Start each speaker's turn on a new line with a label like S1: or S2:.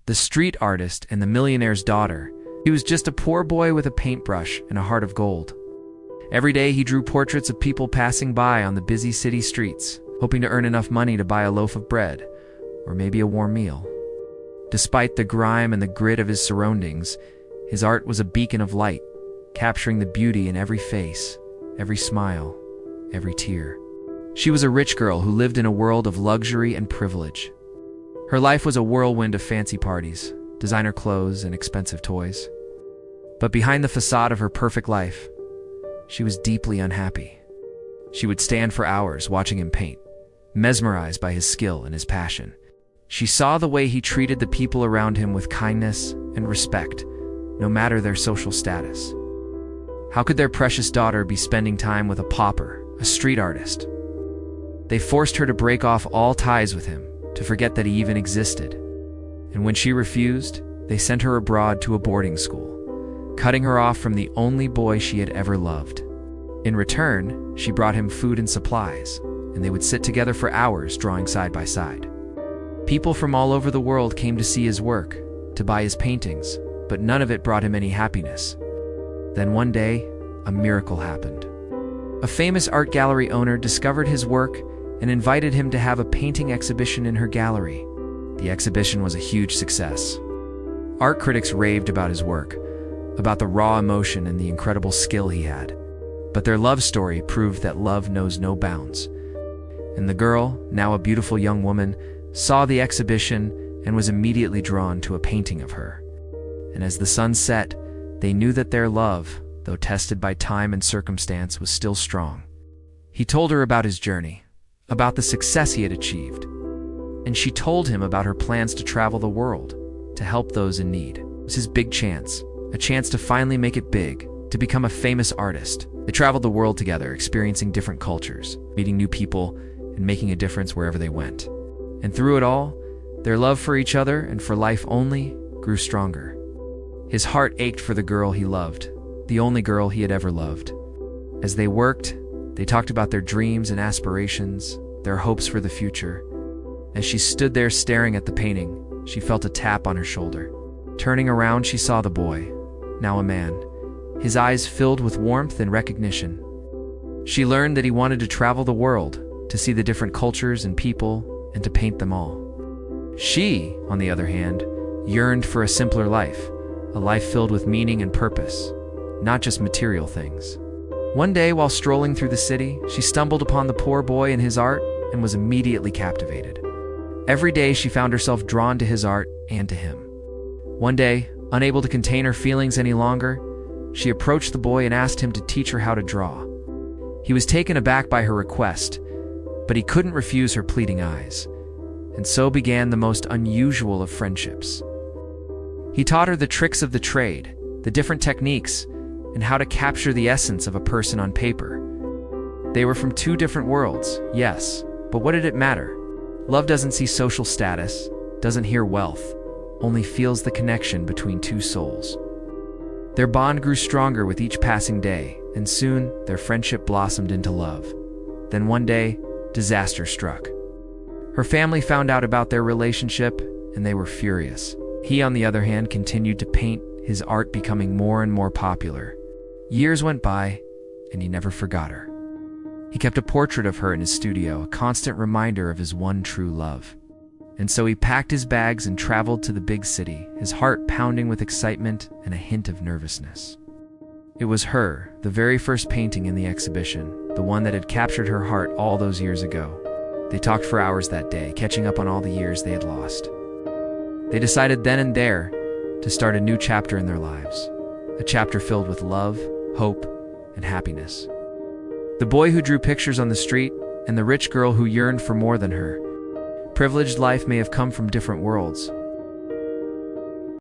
S1: The street artist and the millionaire's daughter. He was just a poor boy with a paintbrush and a heart of gold. Every day he drew portraits of people passing by on the busy city streets, hoping to earn enough money to buy a loaf of bread, or maybe a warm meal. Despite the grime and the grit of his surroundings, his art was a beacon of light, capturing the beauty in every face, every smile, every tear. She was a rich girl who lived in a world of luxury and privilege. Her life was a whirlwind of fancy parties, designer clothes, and expensive toys. But behind the facade of her perfect life, she was deeply unhappy. She would stand for hours watching him paint, mesmerized by his skill and his passion. She saw the way he treated the people around him with kindness and respect, no matter their social status. How could their precious daughter be spending time with a pauper, a street artist? They forced her to break off all ties with him, to forget that he even existed. And when she refused, they sent her abroad to a boarding school, cutting her off from the only boy she had ever loved. In return, she brought him food and supplies, and they would sit together for hours drawing side by side. People from all over the world came to see his work, to buy his paintings, but none of it brought him any happiness. Then one day, a miracle happened. A famous art gallery owner discovered his work and invited him to have a painting exhibition in her gallery. The exhibition was a huge success. Art critics raved about his work, about the raw emotion and the incredible skill he had. But their love story proved that love knows no bounds. And the girl, now a beautiful young woman, saw the exhibition and was immediately drawn to a painting of her. And as the sun set, they knew that their love, though tested by time and circumstance, was still strong. He told her about his journey, about the success he had achieved, and she told him about her plans to travel the world, to help those in need. It was his big chance, a chance to finally make it big, to become a famous artist. They traveled the world together, experiencing different cultures, meeting new people, and making a difference wherever they went. And through it all, their love for each other and for life only grew stronger. His heart ached for the girl he loved, the only girl he had ever loved. As they worked, they talked about their dreams and aspirations, their hopes for the future. As she stood there staring at the painting, she felt a tap on her shoulder. Turning around, she saw the boy, now a man, his eyes filled with warmth and recognition. She learned that he wanted to travel the world, to see the different cultures and people, and to paint them all. She, on the other hand, yearned for a simpler life, a life filled with meaning and purpose, not just material things. One day, while strolling through the city, she stumbled upon the poor boy and his art and was immediately captivated. Every day, she found herself drawn to his art and to him. One day, unable to contain her feelings any longer, she approached the boy and asked him to teach her how to draw. He was taken aback by her request, but he couldn't refuse her pleading eyes. And so began the most unusual of friendships. He taught her the tricks of the trade, the different techniques, and how to capture the essence of a person on paper. They were from two different worlds, yes, but what did it matter? Love doesn't see social status, doesn't hear wealth, only feels the connection between two souls. Their bond grew stronger with each passing day, and soon their friendship blossomed into love. Then one day, disaster struck. Her family found out about their relationship, and they were furious. He, on the other hand, continued to paint, his art becoming more and more popular. Years went by, and he never forgot her. He kept a portrait of her in his studio, a constant reminder of his one true love. And so he packed his bags and traveled to the big city, his heart pounding with excitement and a hint of nervousness. It was her, the very first painting in the exhibition, the one that had captured her heart all those years ago. They talked for hours that day, catching up on all the years they had lost. They decided then and there to start a new chapter in their lives, a chapter filled with love, hope, and happiness. The boy who drew pictures on the street and the rich girl who yearned for more than her. Privileged life may have come from different worlds,